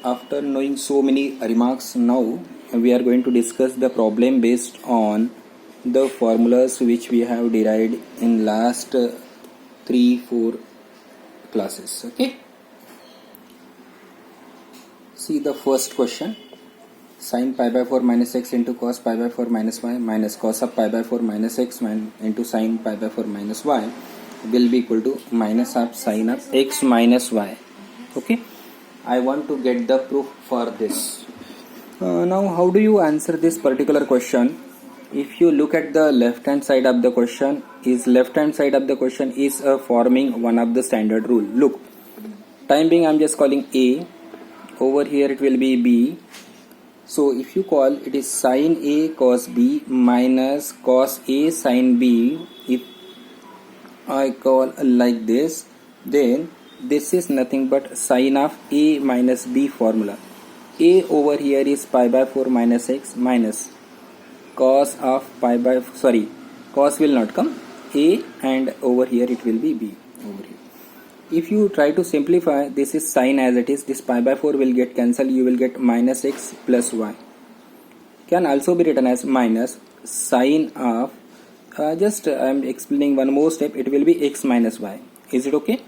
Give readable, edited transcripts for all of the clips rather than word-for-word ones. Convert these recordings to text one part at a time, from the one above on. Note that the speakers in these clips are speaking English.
After knowing so many remarks, now we are going to discuss the problem based on the formulas which we have derived in last 3-4 classes. Okay, see the first question. Sin pi by 4 minus x into cos pi by 4 minus y minus cos of pi by 4 minus x into sin pi by 4 minus y will be equal to minus of sin of x minus y. Okay, I want to get the proof for this. Now how do you answer this particular question? If you look at the left hand side of the question, is forming one of the standard rule. Look, time being I am just calling A, over here it will be B. So if you call, it is sin A cos B minus cos A sin B. If I call like this, then this is nothing but sin of A minus B formula. A over here is pi by 4 minus x minus cos of cos will not come, A, and over here it will be B over here. If you try to simplify, this is sin as it is, this pi by 4 will get cancelled, you will get minus x plus y. Can also be written as minus sin of, I am explaining one more step, it will be x minus y. Is it okay?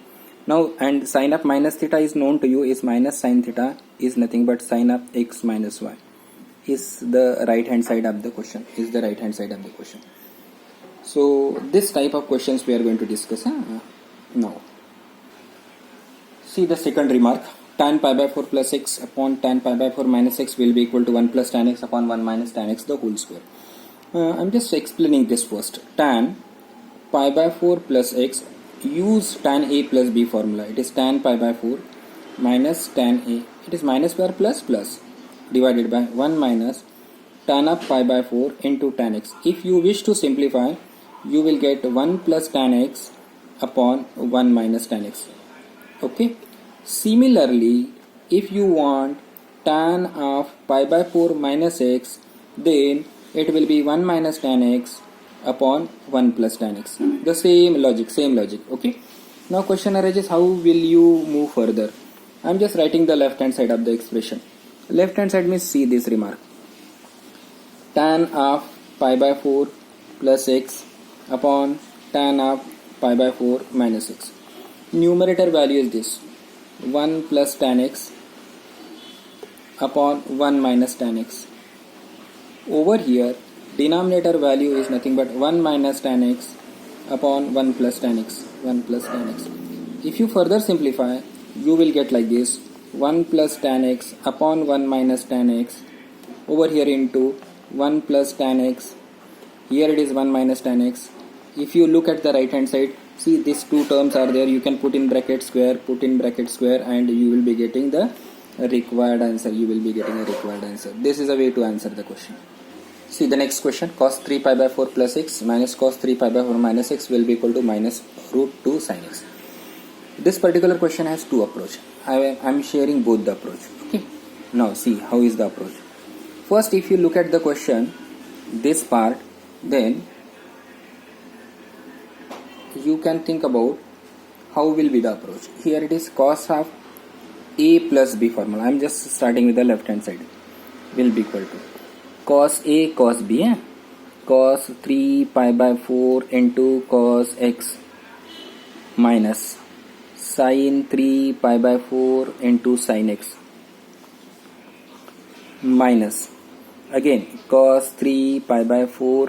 Now, and sin of minus theta is known to you, is minus sin theta is nothing but sin of x minus y. Is the right hand side of the question. So this type of questions we are going to discuss now. See the second remark. Tan pi by 4 plus x upon tan pi by 4 minus x will be equal to 1 plus tan x upon 1 minus tan x the whole square. I am just explaining this first. Tan pi by 4 plus x, use tan a plus b formula. It is tan pi by 4 minus tan a. It is minus square plus divided by 1 minus tan of pi by 4 into tan x. If you wish to simplify, you will get 1 plus tan x upon 1 minus tan x. Okay. Similarly, if you want tan of pi by 4 minus x, then it will be 1 minus tan x upon 1 plus tan x. The same logic. Okay. Now question arises, how will you move further? I am just writing the left hand side of the expression. Left hand side means see this remark. Tan of pi by 4 plus x upon tan of pi by 4 minus x. Numerator value is this, 1 plus tan x upon 1 minus tan x. Over here, denominator value is nothing but 1 minus tan x upon 1 plus tan x. If you further simplify, you will get like this, 1 plus tan x upon 1 minus tan x over here into 1 plus tan x. Here it is 1 minus tan x. If you look at the right hand side, see these two terms are there. You can put in bracket square, and you will be getting the required answer. This is a way to answer the question. See the next question. Cos 3 pi by 4 plus x minus cos 3 pi by 4 minus x will be equal to minus root 2 sin x. This particular question has two approaches. I am sharing both the approach. Okay. Now see how is the approach. First, if you look at the question, this part, then you can think about how will be the approach. Here it is cos of a plus b formula. I am just starting with the left hand side. Will be equal to cos a cos b, cos 3 pi by 4 into cos x minus sin 3 pi by 4 into sin x minus again cos 3 pi by 4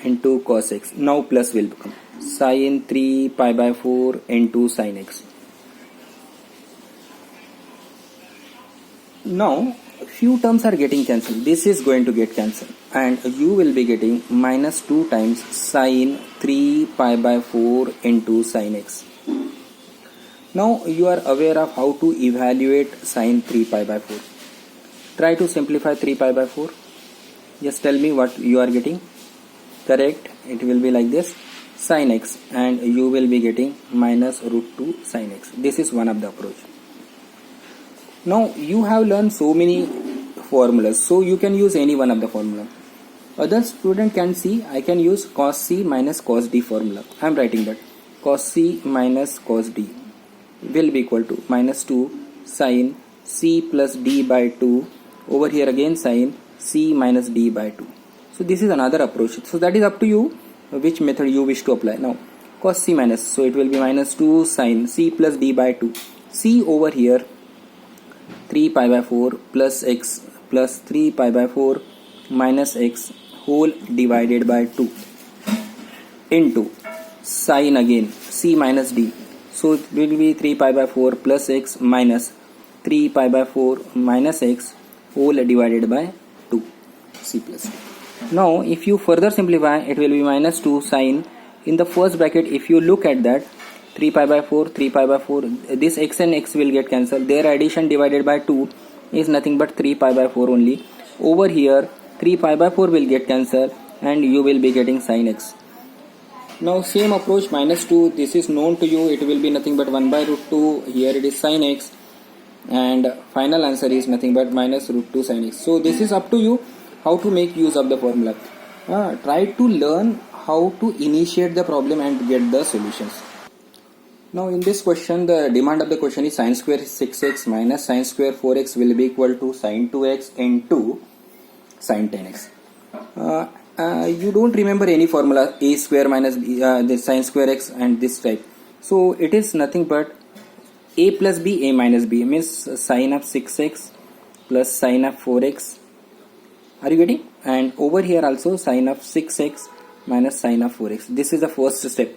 into cos x. Now plus will become sin 3 pi by 4 into sin x. Now few terms are getting cancelled. This is going to get cancelled and you will be getting minus 2 times sin 3 pi by 4 into sin x. Now you are aware of how to evaluate sin 3 pi by 4. Try to simplify 3 pi by 4. Just tell me what you are getting. Correct. It will be like this, sin x, and you will be getting minus root 2 sin x. This is one of the approach. Now you have learned so many formulas, so you can use any one of the formula. Other student can see, I can use cos c minus cos d formula. I am writing that cos c minus cos d will be equal to minus 2 sin c plus d by 2. Over here again sin c minus d by 2. So this is another approach. So that is up to you which method you wish to apply. Now cos c minus, so it will be minus 2 sin c plus d by 2. C over here 3 pi by 4 plus x plus 3 pi by 4 minus x whole divided by 2 into sin again c minus d. So it will be 3 pi by 4 plus x minus 3 pi by 4 minus x whole divided by 2 c plus d. Now if you further simplify, it will be minus 2 sin, in the first bracket if you look at that, 3 pi by 4, 3 pi by 4, this x and x will get cancelled. Their addition divided by 2 is nothing but 3 pi by 4 only. Over here 3 pi by 4 will get cancelled and you will be getting sin x. Now same approach, minus 2, this is known to you, it will be nothing but 1 by root 2, here it is sin x, and final answer is nothing but minus root 2 sin x. So this is up to you how to make use of the formula. Try to learn how to initiate the problem and get the solutions. Now in this question, the demand of the question is sin square 6x minus sin square 4x will be equal to sin 2x into sin 10x. You don't remember any formula a square minus b, the sin square x and this type. So it is nothing but a plus b, a minus b, means sin of 6x plus sin of 4x. Are you getting? And over here also sin of 6x minus sin of 4x. This is the first step.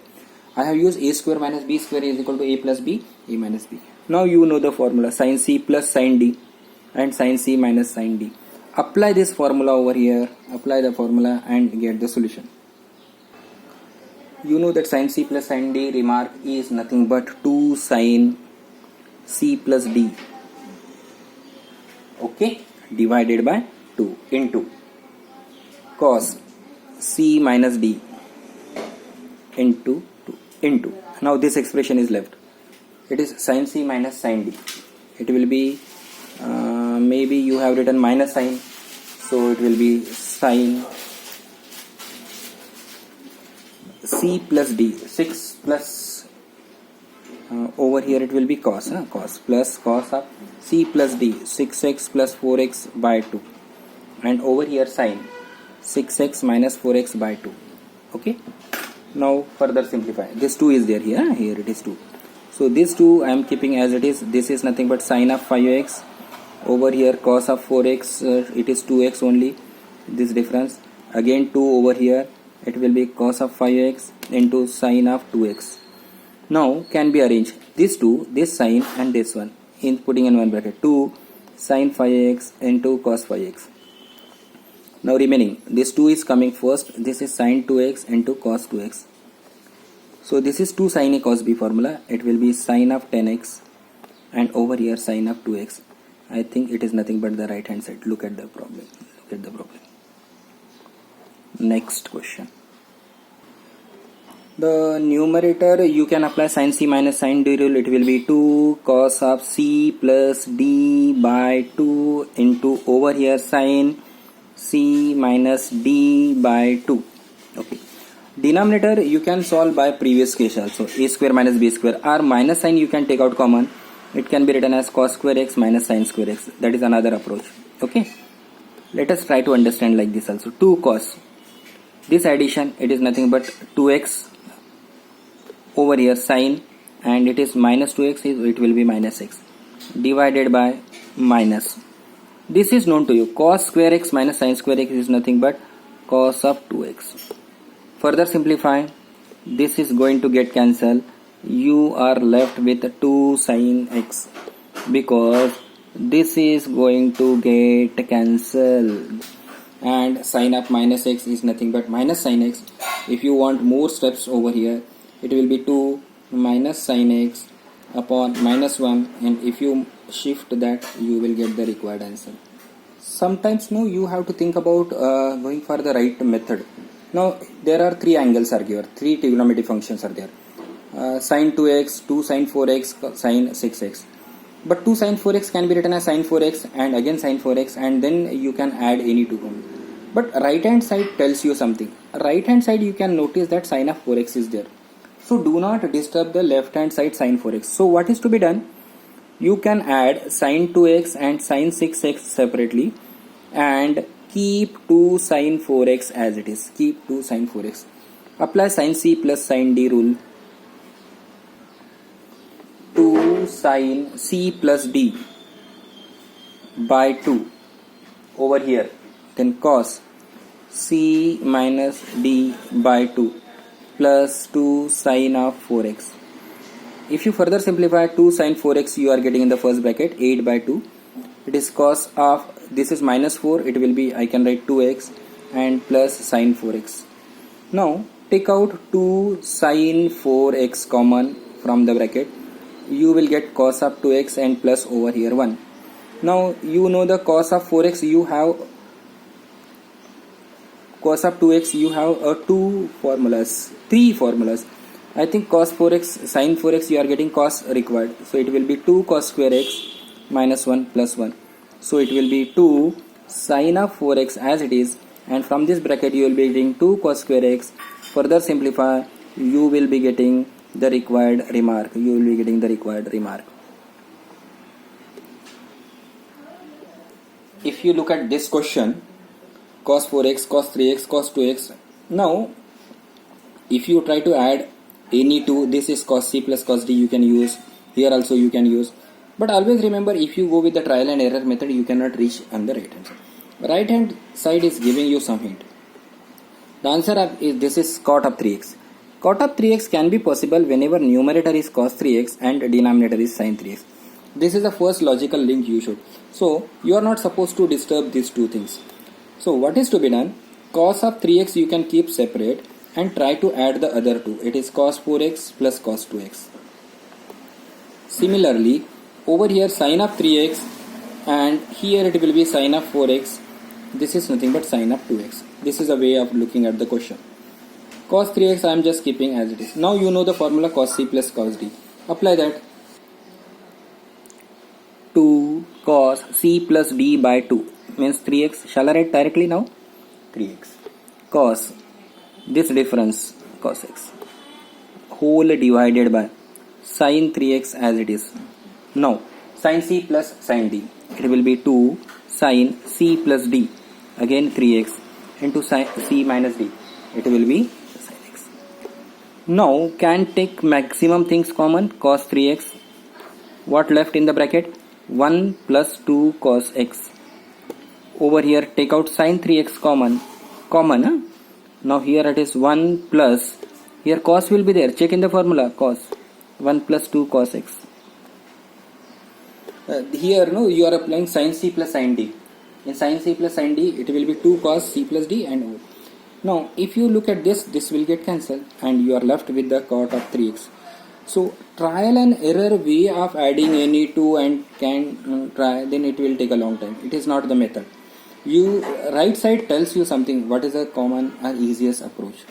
I have used a square minus b square is equal to a plus b, a minus b. Now you know the formula, sin c plus sin d and sin c minus sin d. Apply this formula over here, apply the formula and get the solution. You know that sin c plus sin d remark is nothing but 2 sin c plus d, okay, divided by 2 into cos c minus d into 2 into. Now this expression is left. It is sin c minus sin d. It will be maybe you have written minus sign, so it will be sin c plus d, 6 plus over here it will be cos, cos plus cos of c plus d, 6x plus 4x by 2, and over here sin 6x minus 4x by 2. Okay, now further simplify. This 2 is there here, here it is 2. So this 2 I am keeping as it is. This is nothing but sin of 5x. Over here cos of 4x, it is 2x only, this difference. Again 2 over here, it will be cos of 5x into sin of 2x. Now can be arranged, this 2, this sin and this one, in putting in one bracket, 2 sin 5x into cos 5x. Now remaining, this 2 is coming first, this is sin 2x into cos 2x. So this is 2 sin a cos b formula, it will be sin of 10x and over here sin of 2x. I think it is nothing but the right hand side. Look at the problem. Look at the problem. Next question. The numerator you can apply sin c minus sin d rule. It will be 2 cos of c plus d by 2 into over here sin c minus d by 2. Okay. Denominator you can solve by previous case also. A square minus b square, or minus sign you can take out common. It can be written as cos square x minus sin square x. That is another approach. Okay. Let us try to understand like this also. 2 cos. This addition, it is nothing but 2x over here sin, and it is minus 2x, it will be minus x divided by minus. This is known to you. Cos square x minus sin square x is nothing but cos of 2x. Further simplify. This is going to get cancelled. You are left with 2 sin x because this is going to get cancelled, and sin of minus x is nothing but minus sin x. If you want more steps over here, it will be 2 minus sin x upon minus 1, and if you shift that you will get the required answer. Sometimes no, you have to think about going for the right method. Now there are 3 angles are given, 3 trigonometric functions are there. Sin 2x, 2 sin 4x, sin 6x. But 2 sin 4x can be written as sin 4x and again sin 4x, and then you can add any 2. But right hand side tells you something. Right hand side you can notice that sin of 4x is there. So do not disturb the left hand side sin 4x. So what is to be done? you can add sine 2x and sine 6x separately and keep 2 sine 4x as it is. Keep 2 sine 4x. Apply sine c plus sine d rule. 2 sine c plus d by 2 over here. Then cos c minus d by 2 plus 2 sine of 4x. If you further simplify 2 sine 4x, you are getting in the first bracket 8 by 2. It is cos of, this is minus 4, it will be, I can write 2x and plus sine 4x. Now take out 2 sine 4x common from the bracket. You will get cos of 2x and plus over here 1. Now you know the cos of 4x, you have cos of 2x, you have three formulas. I think cos 4x, sin 4x, you are getting cos required. So it will be 2 cos square x minus 1 plus 1. So it will be 2 sin of 4x as it is, and from this bracket you will be getting 2 cos square x. Further simplify, you will be getting the required remark. If you look at this question, cos 4x, cos 3x, cos 2x. Now, if you try to add any two, this is cos c plus cos d, you can use. Here also you can use. But always remember, if you go with the trial and error method, you cannot reach on the right hand side. Right hand side is giving you some hint. The answer is, this is cot of 3x. Cot of 3x can be possible whenever numerator is cos 3x and denominator is sin 3x. This is the first logical link you should. So, you are not supposed to disturb these two things. So, what is to be done? Cos of 3x you can keep separate and try to add the other two. It is cos 4x plus cos 2x. Similarly, over here sin of 3x and here it will be sin of 4x. This is nothing but sin of 2x. This is a way of looking at the question. Cos 3x I am just keeping as it is. Now you know the formula cos c plus cos d. Apply that. 2 cos c plus d by 2 means 3x. Shall I write directly now? 3x. Cos this difference cos x whole divided by sin 3x as it is. Now sin c plus sin d, it will be 2 sin c plus d, again 3x into sin c minus d, it will be sin x. Now can take maximum things common, cos 3x. What left in the bracket? 1 plus 2 cos x. Over here take out sin 3x common. Huh? Now here it is 1 plus, here cos will be there, check in the formula, cos 1 plus 2 cos x. Here no, you are applying sin c plus sin d. In sin c plus sin d, it will be 2 cos c plus d and O. Now if you look at this, this will get cancelled and you are left with the cot of 3x. So trial and error way of adding any two and can try, then it will take a long time. It is not the method. You right side tells you something, what is a common or easiest approach.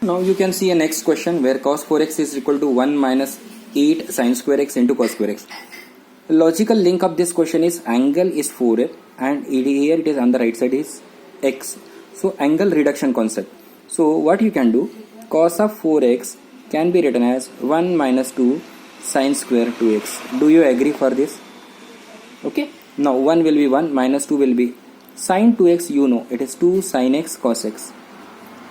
Now you can see a next question where cos 4x is equal to 1 minus 8 sin square x into cos square x. The logical link of this question is angle is 4 and here it is on the right side is x. So angle reduction concept. So what you can do, cos of 4x can be written as 1 minus 2 sin square 2x. Do you agree for this? Okay. Now 1 will be 1, minus 2 will be sin 2x, you know it is 2 sin x cos x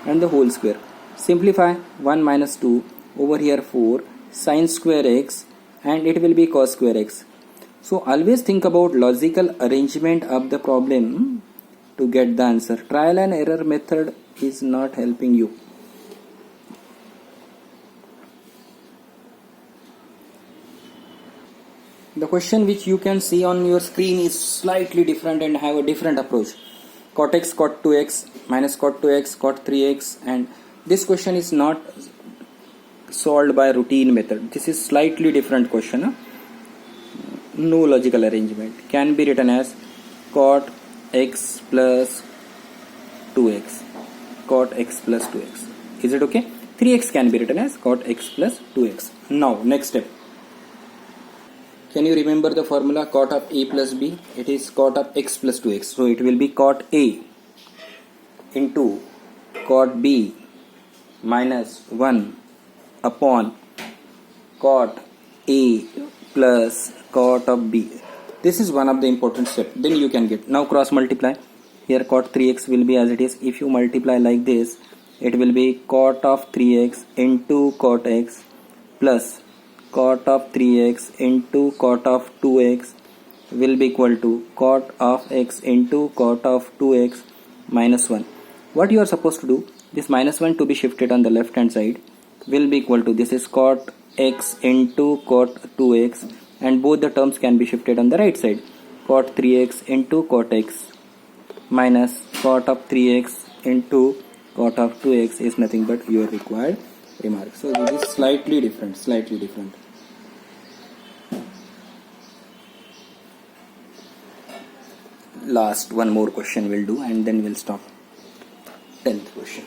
and the whole square. Simplify 1 minus 2 over here 4 sin square x and it will be cos square x. So always think about logical arrangement of the problem to get the answer. Trial and error method is not helping you. The question which you can see on your screen is slightly different and have a different approach. Cot x, cot 2x, minus cot 2x, cot 3x, and this question is not solved by routine method. This is slightly different question. Huh? No logical arrangement. Can be written as cot x plus 2x. Cot x plus 2x. Is it okay? 3x can be written as cot x plus 2x. Now, next step. Can you remember the formula cot of a plus b? It is cot of x plus 2x. So it will be cot a into cot b minus 1 upon cot a plus cot of b. This is one of the important step. Then you can get. Now cross multiply. Here cot 3x will be as it is. If you multiply like this, it will be cot of 3x into cot x plus cot of 3x into cot of 2x will be equal to cot of x into cot of 2x minus 1. What you are supposed to do, this minus 1 to be shifted on the left hand side will be equal to, this is cot x into cot 2x, and both the terms can be shifted on the right side. Cot 3x into cot x minus cot of 3x into cot of 2x is nothing but your required remark. So this is slightly different. Last one more question will do, and then we'll stop. 10th question.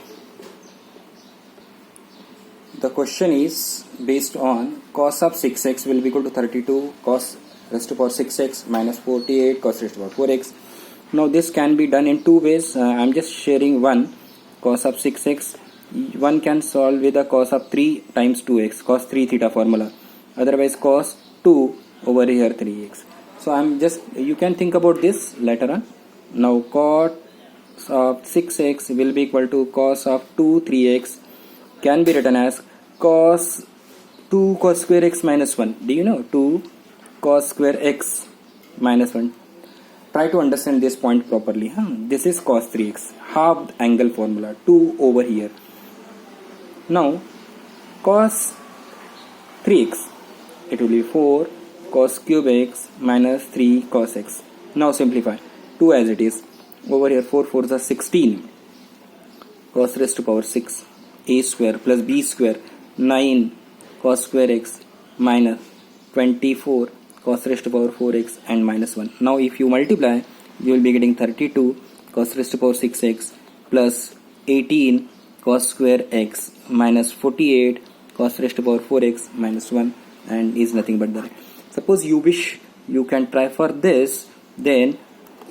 The question is based on cos of 6x will be equal to 32 cos raised to power 6x minus 48 cos raised to power 4x. Now this can be done in two ways. I'm just sharing one. Cos of 6x, one can solve with the cos of 3 times 2x, cos 3 theta formula. Otherwise cos 2 over here 3x. So you can think about this later on. Now cos of 6x will be equal to cos of 2 3x can be written as cos 2 cos square x minus 1. Do you know 2 cos square x minus 1? Try to understand this point properly. This is cos 3x, half angle formula, 2 over here. Now cos 3x, it will be 4 cos cube x minus 3 cos x. Now simplify 2 as it is. Over here 4 4s are 16 cos raised to power 6 a square plus b square 9 cos square x minus 24 cos raised to power 4x and minus 1. Now if you multiply, you will be getting 32 cos raised to power 6x plus 18 cos square x minus 48 cos raised to power 4x minus 1, and is nothing but that. Suppose you wish, you can try for this. Then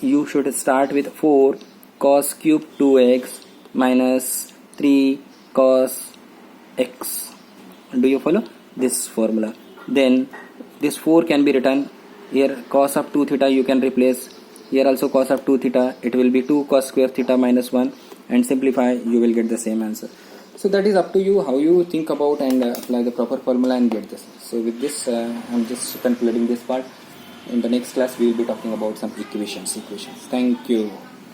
you should start with 4 cos cube 2x minus 3 cos x. Do you follow this formula? Then this 4 can be written here, cos of 2 theta you can replace. Here also cos of 2 theta, it will be 2 cos square theta minus 1, and simplify, you will get the same answer. So that is up to you how you think about and apply the proper formula and get this. So with this I'm just concluding this part. In the next class we will be talking about some equations. Thank you.